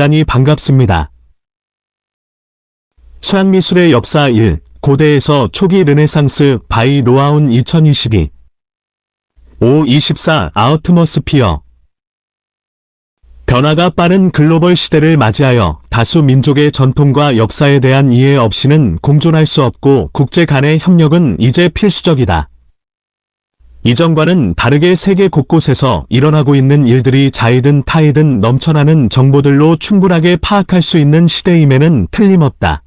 대단히 반갑습니다. 서양미술의 역사 1. 고대에서 초기 르네상스 바이 로아운 2022 5.24 아트모스피어 변화가 빠른 글로벌 시대를 맞이하여 다수 민족의 전통과 역사에 대한 이해 없이는 공존할 수 없고 국제 간의 협력은 이제 필수적이다. 이전과는 다르게 세계 곳곳에서 일어나고 있는 일들이 자이든 타이든 넘쳐나는 정보들로 충분하게 파악할 수 있는 시대임에는 틀림없다.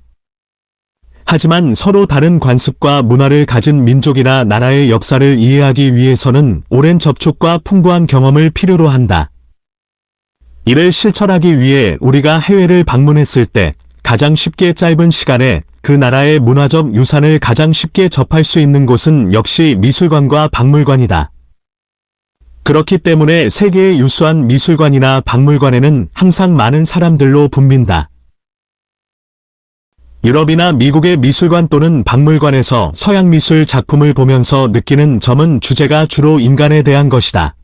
하지만 서로 다른 관습과 문화를 가진 민족이나 나라의 역사를 이해하기 위해서는 오랜 접촉과 풍부한 경험을 필요로 한다. 이를 실천하기 위해 우리가 해외를 방문했을 때 가장 쉽게 짧은 시간에 그 나라의 문화적 유산을 가장 쉽게 접할 수 있는 곳은 역시 미술관과 박물관이다. 그렇기 때문에 세계의 유수한 미술관이나 박물관에는 항상 많은 사람들로 붐빈다. 유럽이나 미국의 미술관 또는 박물관에서 서양 미술 작품을 보면서 느끼는 점은 주제가 주로 인간에 대한 것이다.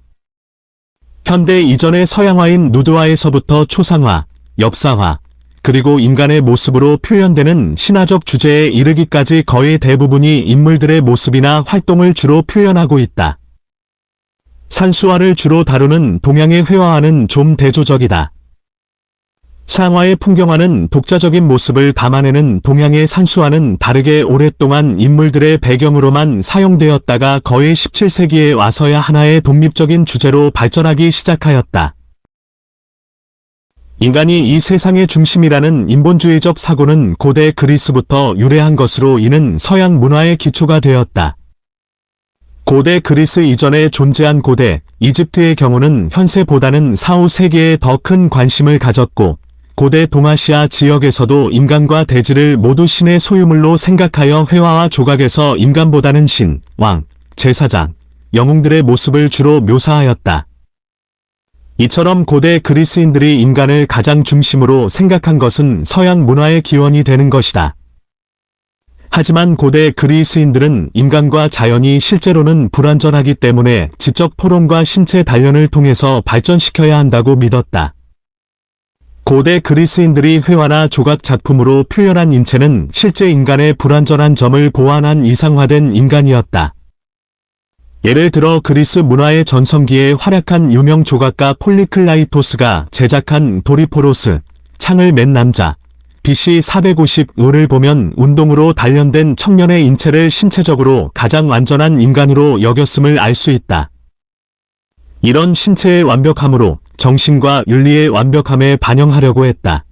현대 이전의 서양화인 누드화에서부터 초상화, 역사화, 그리고 인간의 모습으로 표현되는 신화적 주제에 이르기까지 거의 대부분이 인물들의 모습이나 활동을 주로 표현하고 있다. 산수화를 주로 다루는 동양의 회화와는 좀 대조적이다. 서양화의 풍경화는 독자적인 모습을 담아내는 동양의 산수화는 다르게 오랫동안 인물들의 배경으로만 사용되었다가 거의 17세기에 와서야 하나의 독립적인 주제로 발전하기 시작하였다. 인간이 이 세상의 중심이라는 인본주의적 사고는 고대 그리스부터 유래한 것으로 이는 서양 문화의 기초가 되었다. 고대 그리스 이전에 존재한 고대 이집트의 경우는 현세보다는 4, 5세기에 더 큰 관심을 가졌고 고대 동아시아 지역에서도 인간과 대지를 모두 신의 소유물로 생각하여 회화와 조각에서 인간보다는 신, 왕, 제사장, 영웅들의 모습을 주로 묘사하였다. 이처럼 고대 그리스인들이 인간을 가장 중심으로 생각한 것은 서양 문화의 기원이 되는 것이다. 하지만 고대 그리스인들은 인간과 자연이 실제로는 불완전하기 때문에 지적 포럼과 신체 단련을 통해서 발전시켜야 한다고 믿었다. 고대 그리스인들이 회화나 조각 작품으로 표현한 인체는 실제 인간의 불완전한 점을 보완한 이상화된 인간이었다. 예를 들어 그리스 문화의 전성기에 활약한 유명 조각가 폴리클라이토스가 제작한 도리포로스, 창을 맨 남자, BC 455를 보면 운동으로 단련된 청년의 인체를 신체적으로 가장 완전한 인간으로 여겼음을 알 수 있다. 이런 신체의 완벽함으로 정신과 윤리의 완벽함에 반영하려고 했다.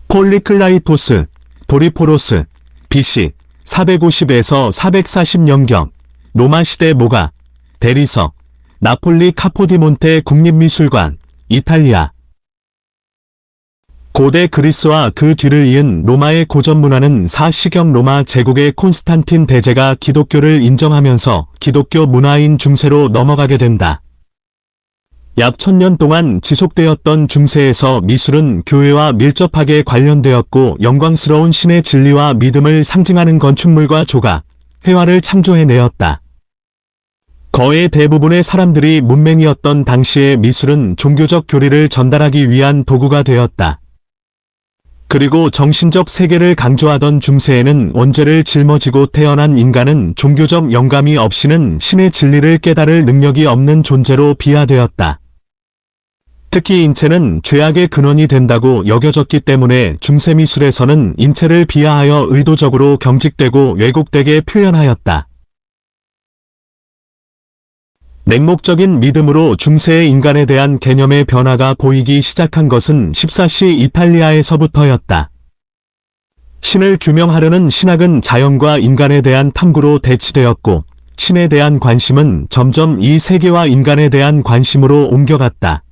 폴리클라이토스, 도리포로스, BC 450에서 440년경, 로마 시대 모가, 대리석, 나폴리 카포디몬테 국립미술관, 이탈리아. 고대 그리스와 그 뒤를 이은 로마의 고전 문화는 4시경 로마 제국의 콘스탄틴 대제가 기독교를 인정하면서 기독교 문화인 중세로 넘어가게 된다. 약 1000년 동안 지속되었던 중세에서 미술은 교회와 밀접하게 관련되었고 영광스러운 신의 진리와 믿음을 상징하는 건축물과 조각, 회화를 창조해내었다. 거의 대부분의 사람들이 문맹이었던 당시의 미술은 종교적 교리를 전달하기 위한 도구가 되었다. 그리고 정신적 세계를 강조하던 중세에는 원죄를 짊어지고 태어난 인간은 종교적 영감이 없이는 신의 진리를 깨달을 능력이 없는 존재로 비하되었다. 특히 인체는 죄악의 근원이 된다고 여겨졌기 때문에 중세 미술에서는 인체를 비하하여 의도적으로 경직되고 왜곡되게 표현하였다. 맹목적인 믿음으로 중세의 인간에 대한 개념의 변화가 보이기 시작한 것은 14시 이탈리아에서부터였다. 신을 규명하려는 신학은 자연과 인간에 대한 탐구로 대치되었고 신에 대한 관심은 점점 이 세계와 인간에 대한 관심으로 옮겨갔다.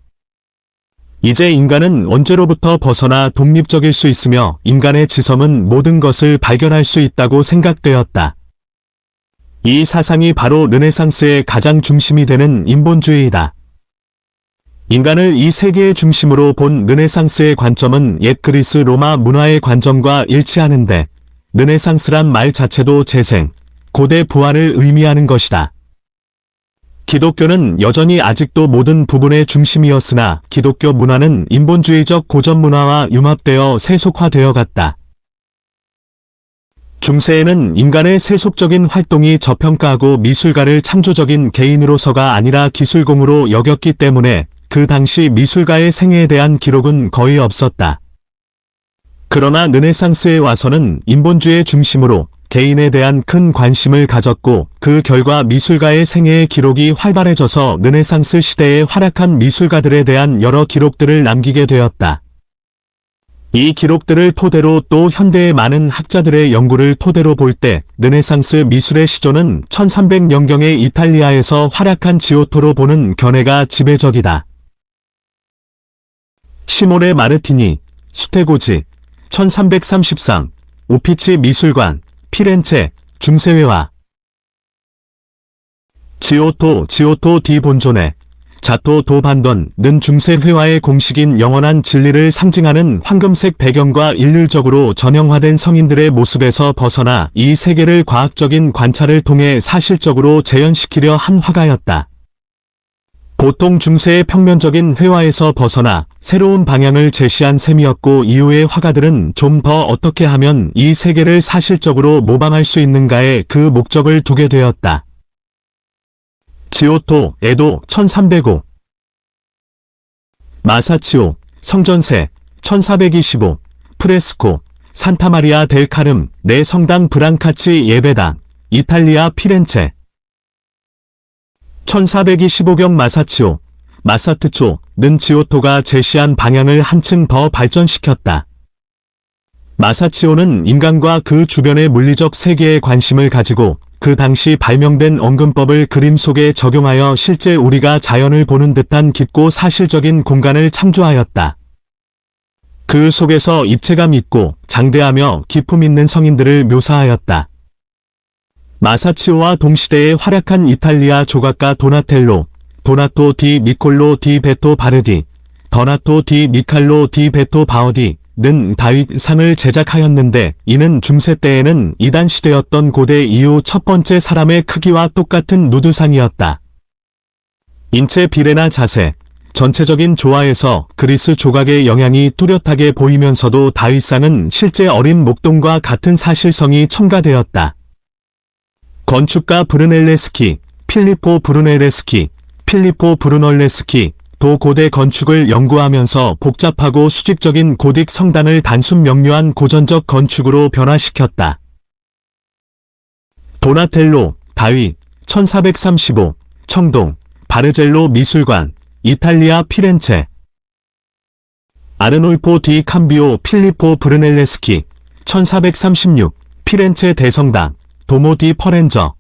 이제 인간은 원죄로부터 벗어나 독립적일 수 있으며 인간의 지성은 모든 것을 발견할 수 있다고 생각되었다. 이 사상이 바로 르네상스의 가장 중심이 되는 인본주의이다. 인간을 이 세계의 중심으로 본 르네상스의 관점은 옛 그리스 로마 문화의 관점과 일치하는데 르네상스란 말 자체도 재생, 고대 부활을 의미하는 것이다. 기독교는 여전히 아직도 모든 부분의 중심이었으나 기독교 문화는 인본주의적 고전 문화와 융합되어 세속화되어 갔다. 중세에는 인간의 세속적인 활동이 저평가하고 미술가를 창조적인 개인으로서가 아니라 기술공으로 여겼기 때문에 그 당시 미술가의 생애에 대한 기록은 거의 없었다. 그러나 르네상스에 와서는 인본주의 중심으로 개인에 대한 큰 관심을 가졌고 그 결과 미술가의 생애의 기록이 활발해져서 르네상스 시대의 활약한 미술가들에 대한 여러 기록들을 남기게 되었다. 이 기록들을 토대로 또 현대의 많은 학자들의 연구를 토대로 볼 때 르네상스 미술의 시조는 1300년경의 이탈리아에서 활약한 지오토로 보는 견해가 지배적이다. 시모네 마르티니, 수테고지, 1333, 우피치 미술관, 피렌체, 중세회화. 지오토 디 본존에, 자토 도 반던는 중세회화의 공식인 영원한 진리를 상징하는 황금색 배경과 일률적으로 전형화된 성인들의 모습에서 벗어나 이 세계를 과학적인 관찰을 통해 사실적으로 재현시키려 한 화가였다. 보통 중세의 평면적인 회화에서 벗어나 새로운 방향을 제시한 셈이었고 이후의 화가들은 좀 더 어떻게 하면 이 세계를 사실적으로 모방할 수 있는가에 그 목적을 두게 되었다. 지오토, 에도, 1305. 마사치오, 성전세, 1425. 프레스코, 산타마리아 델 카름, 내 성당 브랑카치 예배당, 이탈리아 피렌체. 1425경 마사치오, 마사트초는 지오토가 제시한 방향을 한층 더 발전시켰다. 마사치오는 인간과 그 주변의 물리적 세계에 관심을 가지고 그 당시 발명된 언근법을 그림 속에 적용하여 실제 우리가 자연을 보는 듯한 깊고 사실적인 공간을 창조하였다. 그 속에서 입체감 있고 장대하며 기품 있는 성인들을 묘사하였다. 마사치오와 동시대에 활약한 이탈리아 조각가 도나텔로, 도나토 디 니콜로 디 베토 바르디, 더나토 디 미칼로 디 베토 바오디는 다윗상을 제작하였는데 이는 중세 때에는 이단 시대였던 고대 이후 첫 번째 사람의 크기와 똑같은 누드상이었다. 인체 비례나 자세, 전체적인 조화에서 그리스 조각의 영향이 뚜렷하게 보이면서도 다윗상은 실제 어린 목동과 같은 사실성이 첨가되었다. 건축가 브르넬레스키, 필리포 브루널레스키도 고대 건축을 연구하면서 복잡하고 수직적인 고딕 성당을 단순 명료한 고전적 건축으로 변화시켰다. 도나텔로, 다윗, 1435, 청동, 바르젤로 미술관, 이탈리아 피렌체. 아르놀포 디 캄비오 필리포 브르넬레스키, 1436, 피렌체 대성당, 도모 디 퍼렌저.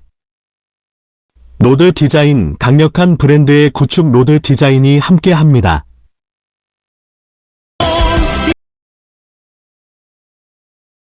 로드 디자인, 강력한 브랜드의 구축 로드 디자인이 함께합니다.